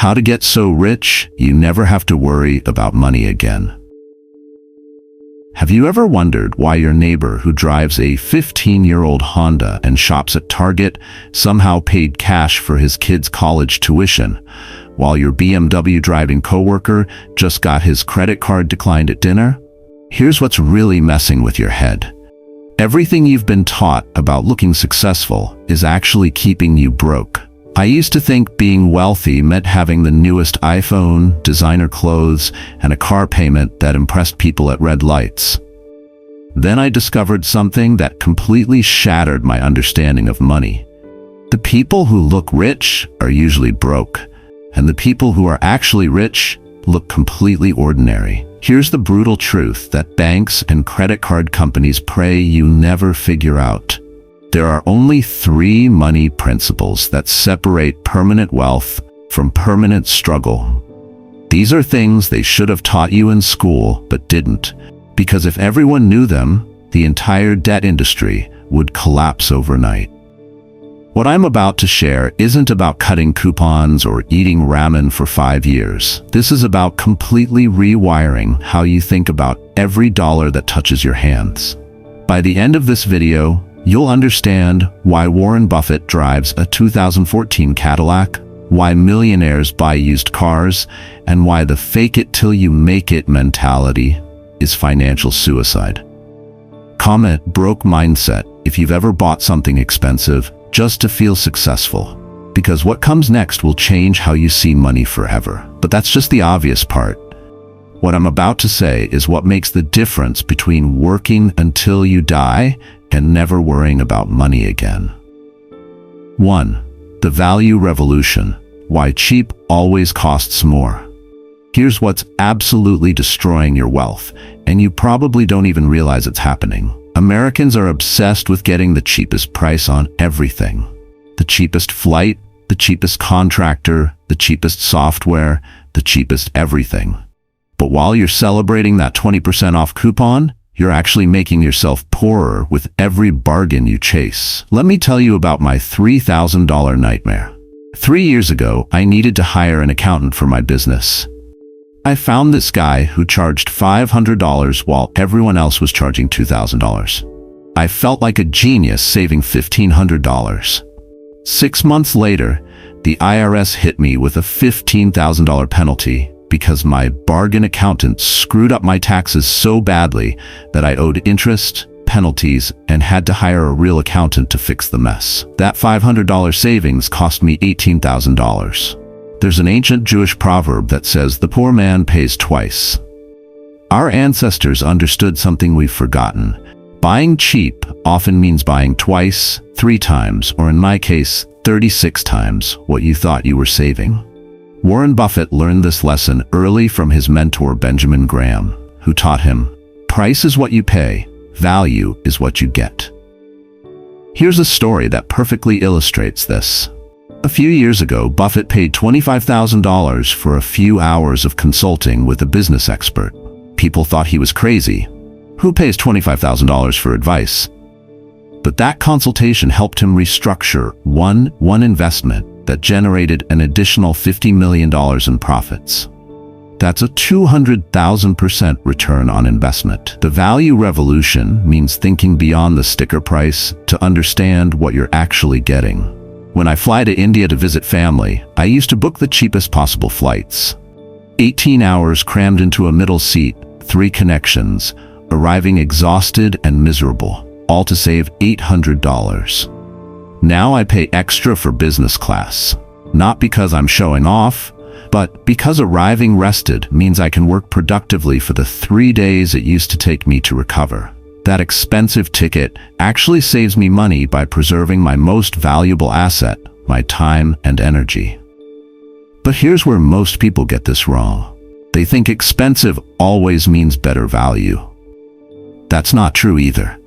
How to get so rich you never have to worry about money again. Have you ever wondered why your neighbor who drives a 15-year-old Honda and shops at Target somehow paid cash for his kid's college tuition, while your BMW driving coworker just got his credit card declined at dinner? Here's what's really messing with your head. Everything you've been taught about looking successful is actually keeping you broke. I used to think being wealthy meant having the newest iPhone, designer clothes, and a car payment that impressed people at red lights. Then I discovered something that completely shattered my understanding of money. The people who look rich are usually broke, and the people who are actually rich look completely ordinary. Here's the brutal truth that banks and credit card companies pray you never figure out. There are only 3 money principles that separate permanent wealth from permanent struggle. These are things they should have taught you in school but didn't, because if everyone knew them, the entire debt industry would collapse overnight. What I'm about to share isn't about cutting coupons or eating ramen for 5 years. This is about completely rewiring how you think about every dollar that touches your hands. By the end of this video, you'll understand why Warren Buffett drives a 2014 Cadillac, why millionaires buy used cars, and why the fake-it-till-you-make-it mentality is financial suicide. Comment broke mindset if you've ever bought something expensive just to feel successful, because what comes next will change how you see money forever. But that's just the obvious part. What I'm about to say is what makes the difference between working until you die and never worrying about money again. 1. The value revolution. Why cheap always costs more. Here's what's absolutely destroying your wealth, and you probably don't even realize it's happening. Americans are obsessed with getting the cheapest price on everything. The cheapest flight, the cheapest contractor, the cheapest software, the cheapest everything. But while you're celebrating that 20% off coupon, you're actually making yourself poorer with every bargain you chase. Let me tell you about my $3,000 nightmare. 3 years ago, I needed to hire an accountant for my business. I found this guy who charged $500 while everyone else was charging $2,000. I felt like a genius saving $1,500. 6 months later, the IRS hit me with a $15,000 penalty because my bargain accountant screwed up my taxes so badly that I owed interest, penalties, and had to hire a real accountant to fix the mess. That $500 savings cost me $18,000. There's an ancient Jewish proverb that says the poor man pays twice. Our ancestors understood something we've forgotten. Buying cheap often means buying twice, 3 times, or in my case, 36 times what you thought you were saving. Warren Buffett learned this lesson early from his mentor Benjamin Graham, who taught him, "Price is what you pay, value is what you get." Here's a story that perfectly illustrates this. A few years ago, Buffett paid $25,000 for a few hours of consulting with a business expert. People thought he was crazy. Who pays $25,000 for advice? But that consultation helped him restructure one investment that generated an additional $50 million in profits. That's a 200,000% return on investment. The value revolution means thinking beyond the sticker price to understand what you're actually getting. When I fly to India to visit family, I used to book the cheapest possible flights. 18 hours crammed into a middle seat, 3 connections, arriving exhausted and miserable, all to save $800. Now I pay extra for business class, not because I'm showing off, but because arriving rested means I can work productively for the 3 days it used to take me to recover. That expensive ticket actually saves me money by preserving my most valuable asset, my time and energy. But here's where most people get this wrong. They think expensive always means better value. That's not true either.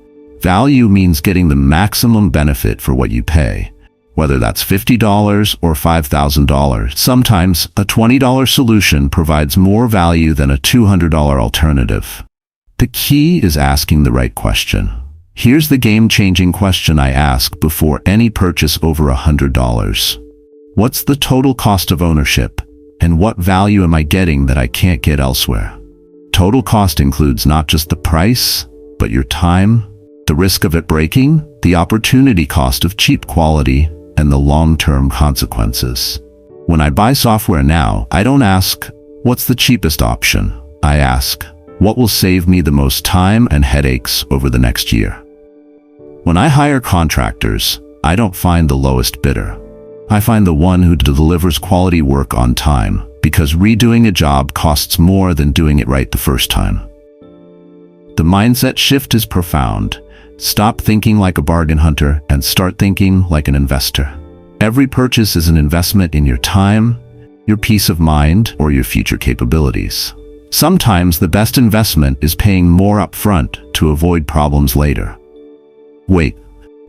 Value means getting the maximum benefit for what you pay, whether that's $50 or $5,000. Sometimes a $20 solution provides more value than a $200 alternative. The key is asking the right question. Here's the game-changing question I ask before any purchase over $100. What's the total cost of ownership? And what value am I getting that I can't get elsewhere? Total cost includes not just the price, but your time, the risk of it breaking, the opportunity cost of cheap quality, and the long-term consequences. When I buy software now, I don't ask, what's the cheapest option? I ask, what will save me the most time and headaches over the next year? When I hire contractors, I don't find the lowest bidder. I find the one who delivers quality work on time, because redoing a job costs more than doing it right the first time. The mindset shift is profound. Stop thinking like a bargain hunter and start thinking like an investor. Every purchase is an investment in your time, your peace of mind, or your future capabilities. Sometimes the best investment is paying more upfront to avoid problems later. Wait,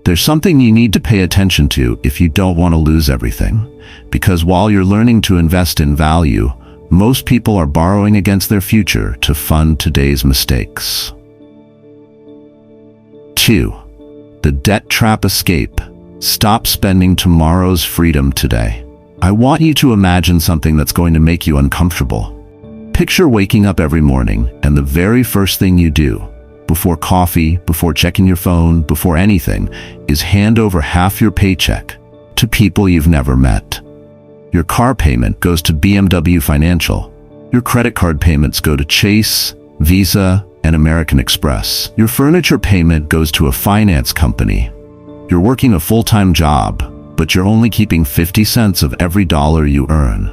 there's something you need to pay attention to if you don't want to lose everything. Because while you're learning to invest in value, most people are borrowing against their future to fund today's mistakes. 2. The debt trap escape. Stop spending tomorrow's freedom today. I want you to imagine something that's going to make you uncomfortable. Picture waking up every morning and the very first thing you do, before coffee, before checking your phone, before anything, is hand over half your paycheck to people you've never met. Your car payment goes to BMW Financial. Your credit card payments go to Chase, Visa, and American Express. Your furniture payment goes to a finance company. You're working a full-time job, but you're only keeping 50 cents of every dollar you earn.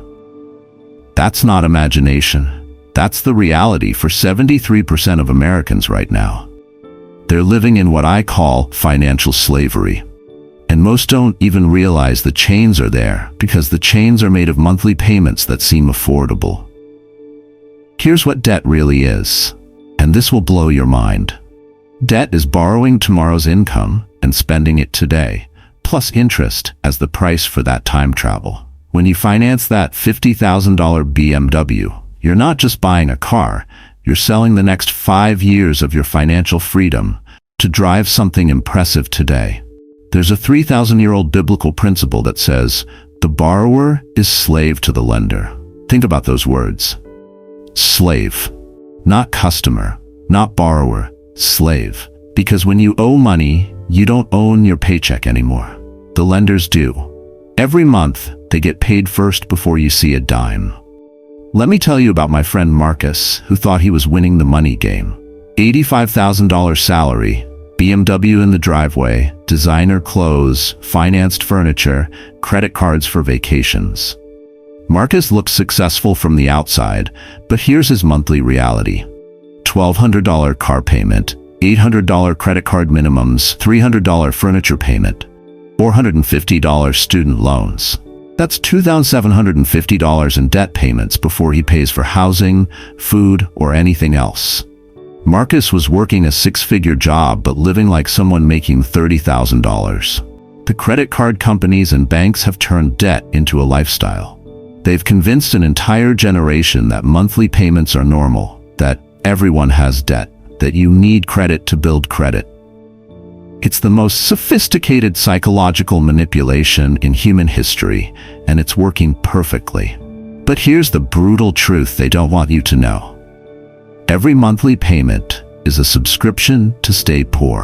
That's not imagination. That's the reality for 73% of Americans right now. They're living in what I call financial slavery. And most don't even realize the chains are there because the chains are made of monthly payments that seem affordable. Here's what debt really is, and this will blow your mind. Debt is borrowing tomorrow's income and spending it today, plus interest as the price for that time travel. When you finance that $50,000 BMW, you're not just buying a car, you're selling the next 5 years of your financial freedom to drive something impressive today. There's a 3,000-year-old biblical principle that says, the borrower is slave to the lender. Think about those words. Slave. Not customer, not borrower, slave. Because when you owe money, you don't own your paycheck anymore. The lenders do. Every month, they get paid first before you see a dime. Let me tell you about my friend Marcus, who thought he was winning the money game. $85,000 salary, BMW in the driveway, designer clothes, financed furniture, credit cards for vacations. Marcus looks successful from the outside, but here's his monthly reality. $1,200 car payment, $800 credit card minimums, $300 furniture payment, $450 student loans. That's $2,750 in debt payments before he pays for housing, food, or anything else. Marcus was working a 6-figure job but living like someone making $30,000. The credit card companies and banks have turned debt into a lifestyle. They've convinced an entire generation that monthly payments are normal, that everyone has debt, that you need credit to build credit. It's the most sophisticated psychological manipulation in human history, and it's working perfectly. But here's the brutal truth they don't want you to know. Every monthly payment is a subscription to stay poor.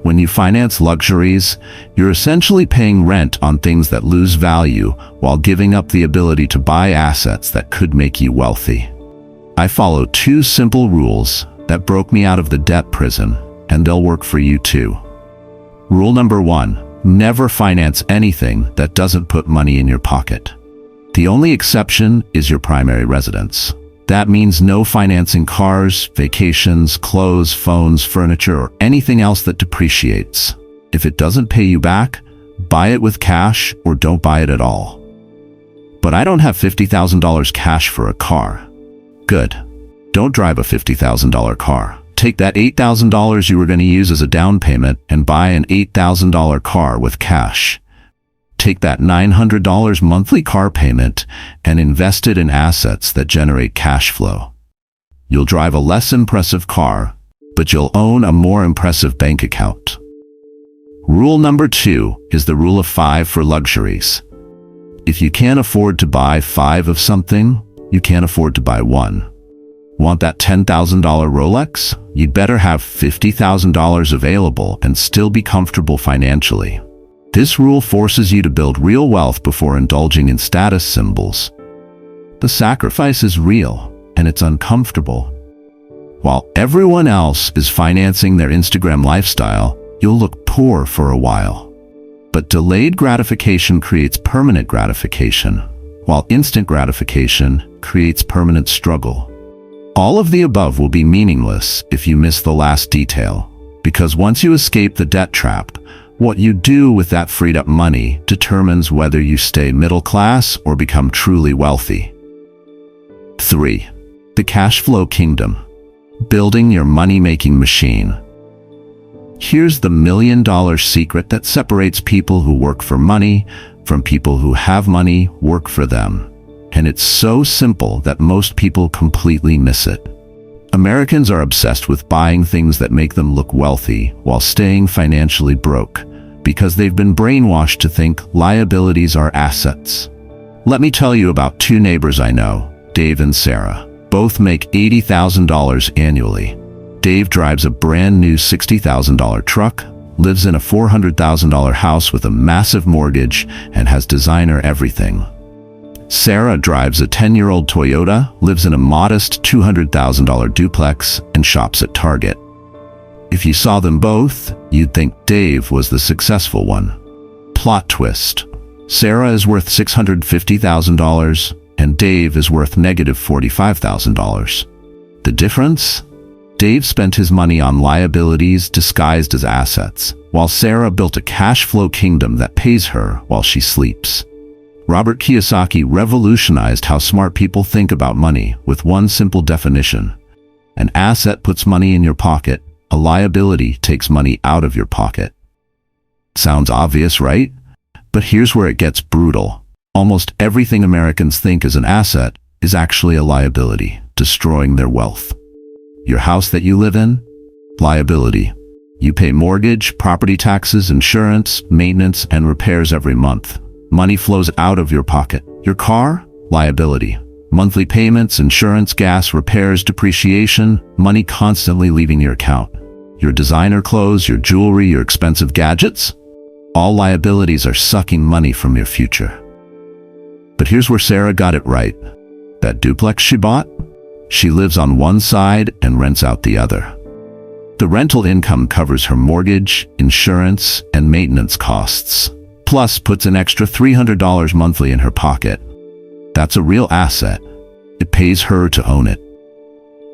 When you finance luxuries, you're essentially paying rent on things that lose value while giving up the ability to buy assets that could make you wealthy. I follow 2 simple rules that broke me out of the debt prison, and they'll work for you too. Rule number 1, never finance anything that doesn't put money in your pocket. The only exception is your primary residence. That means no financing cars, vacations, clothes, phones, furniture, or anything else that depreciates. If it doesn't pay you back, buy it with cash or don't buy it at all. But I don't have $50,000 cash for a car. Good. Don't drive a $50,000 car. Take that $8,000 you were going to use as a down payment and buy an $8,000 car with cash. Take that $900 monthly car payment and invest it in assets that generate cash flow. You'll drive a less impressive car, but you'll own a more impressive bank account. Rule number 2 is the rule of 5 for luxuries. If you can't afford to buy 5 of something, you can't afford to buy 1. Want that $10,000 Rolex? You'd better have $50,000 available and still be comfortable financially. This rule forces you to build real wealth before indulging in status symbols. The sacrifice is real, and it's uncomfortable. While everyone else is financing their Instagram lifestyle, you'll look poor for a while. But delayed gratification creates permanent gratification, while instant gratification creates permanent struggle. All of the above will be meaningless if you miss the last detail, because once you escape the debt trap, what you do with that freed up money determines whether you stay middle class or become truly wealthy. 3. The cash flow kingdom. Building your money-making machine. Here's the $1 million secret that separates people who work for money from people who have money work for them. And it's so simple that most people completely miss it. Americans are obsessed with buying things that make them look wealthy while staying financially broke, because they've been brainwashed to think liabilities are assets. Let me tell you about 2 neighbors I know, Dave and Sarah. Both make $80,000 annually. Dave drives a brand new $60,000 truck, lives in a $400,000 house with a massive mortgage, and has designer everything. Sarah drives a 10-year-old Toyota, lives in a modest $200,000 duplex, and shops at Target. If you saw them both, you'd think Dave was the successful one. Plot twist. Sarah is worth $650,000, and Dave is worth negative $45,000. The difference? Dave spent his money on liabilities disguised as assets, while Sarah built a cash flow kingdom that pays her while she sleeps. Robert Kiyosaki revolutionized how smart people think about money with one simple definition. An asset puts money in your pocket, a liability takes money out of your pocket. Sounds obvious, right? But here's where it gets brutal. Almost everything Americans think is an asset is actually a liability, destroying their wealth. Your house that you live in? Liability. You pay mortgage, property taxes, insurance, maintenance, and repairs every month. Money flows out of your pocket. Your car? Liability. Monthly payments, insurance, gas, repairs, depreciation, money constantly leaving your account. Your designer clothes, your jewelry, your expensive gadgets? All liabilities are sucking money from your future. But here's where Sarah got it right. That duplex she bought? She lives on one side and rents out the other. The rental income covers her mortgage, insurance, and maintenance costs, plus puts an extra $300 monthly in her pocket. That's a real asset. It pays her to own it.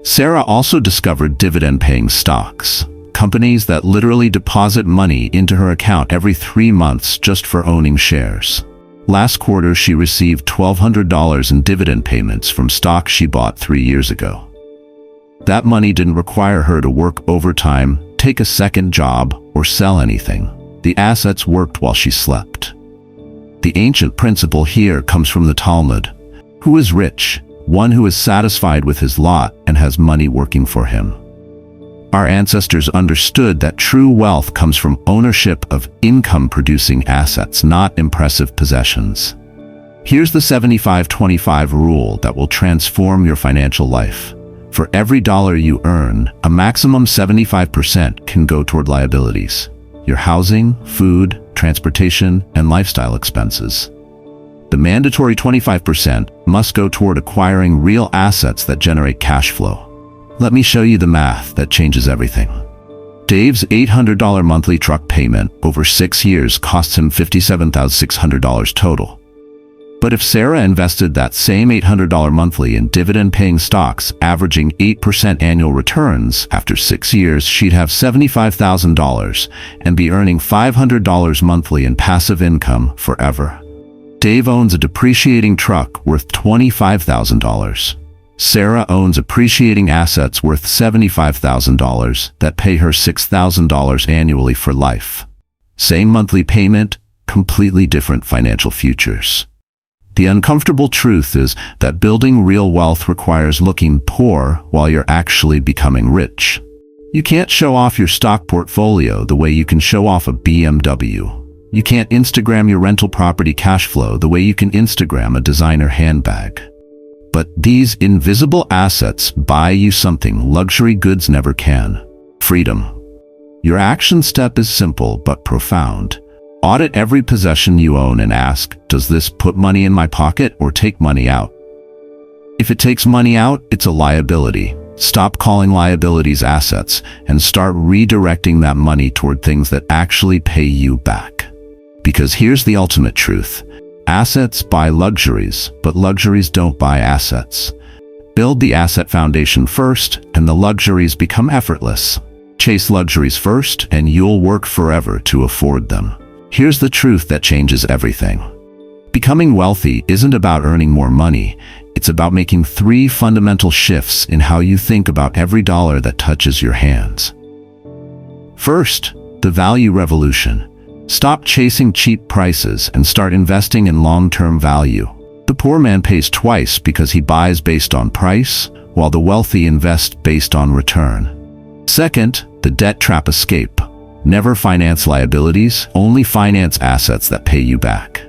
Sarah also discovered dividend-paying stocks, companies that literally deposit money into her account every 3 months just for owning shares. Last quarter, she received $1,200 in dividend payments from stocks she bought 3 years ago. That money didn't require her to work overtime, take a second job, or sell anything. The assets worked while she slept. The ancient principle here comes from the Talmud. Who is rich? One who is satisfied with his lot and has money working for him. Our ancestors understood that true wealth comes from ownership of income-producing assets, not impressive possessions. Here's the 75-25 rule that will transform your financial life. For every dollar you earn, a maximum 75% can go toward liabilities. Your housing, food, transportation, and lifestyle expenses. The mandatory 25% must go toward acquiring real assets that generate cash flow. Let me show you the math that changes everything. Dave's $800 monthly truck payment over 6 years costs him $57,600 total. But if Sarah invested that same $800 monthly in dividend-paying stocks, averaging 8% annual returns, after 6 years she'd have $75,000 and be earning $500 monthly in passive income forever. Dave owns a depreciating truck worth $25,000. Sarah owns appreciating assets worth $75,000 that pay her $6,000 annually for life. Same monthly payment, completely different financial futures. The uncomfortable truth is that building real wealth requires looking poor while you're actually becoming rich. You can't show off your stock portfolio the way you can show off a BMW. You can't Instagram your rental property cash flow the way you can Instagram a designer handbag. But these invisible assets buy you something luxury goods never can: freedom. Your action step is simple but profound. Audit every possession you own and ask, does this put money in my pocket or take money out? If it takes money out, it's a liability. Stop calling liabilities assets and start redirecting that money toward things that actually pay you back. Because here's the ultimate truth. Assets buy luxuries, but luxuries don't buy assets. Build the asset foundation first, and the luxuries become effortless. Chase luxuries first, and you'll work forever to afford them. Here's the truth that changes everything. Becoming wealthy isn't about earning more money. It's about making 3 fundamental shifts in how you think about every dollar that touches your hands. First, the value revolution. Stop chasing cheap prices and start investing in long-term value. The poor man pays twice because he buys based on price, while the wealthy invest based on return. Second, the debt trap escape. Never finance liabilities, only finance assets that pay you back.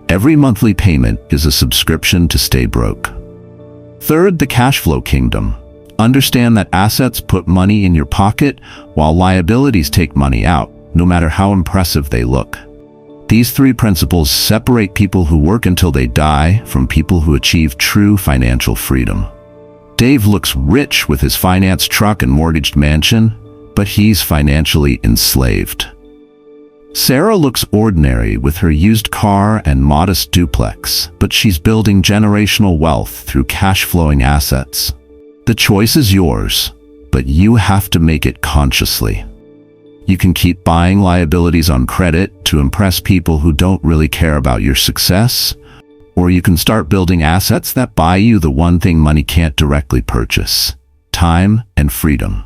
Every monthly payment is a subscription to stay broke. Third, the cash flow kingdom. Understand that assets put money in your pocket while liabilities take money out, no matter how impressive they look. These 3 principles separate people who work until they die from people who achieve true financial freedom. Dave looks rich with his finance truck and mortgaged mansion, but he's financially enslaved. Sarah looks ordinary with her used car and modest duplex, but she's building generational wealth through cash-flowing assets. The choice is yours, but you have to make it consciously. You can keep buying liabilities on credit to impress people who don't really care about your success, or you can start building assets that buy you the one thing money can't directly purchase: time and freedom.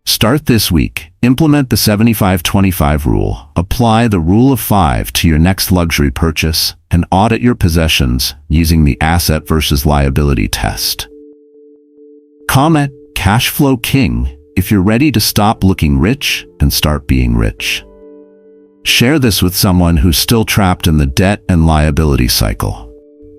Start this week. Implement the 75-25 rule. Apply the rule of 5 to your next luxury purchase and audit your possessions using the asset versus liability test. Comment Cash Flow King if you're ready to stop looking rich and start being rich. Share this with someone who's still trapped in the debt and liability cycle.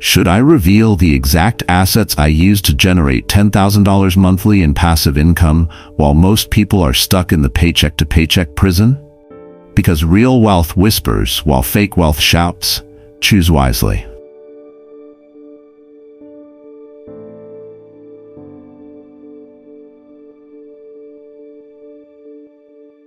Should I reveal the exact assets I use to generate $10,000 monthly in passive income while most people are stuck in the paycheck-to-paycheck prison? Because real wealth whispers while fake wealth shouts. Choose wisely.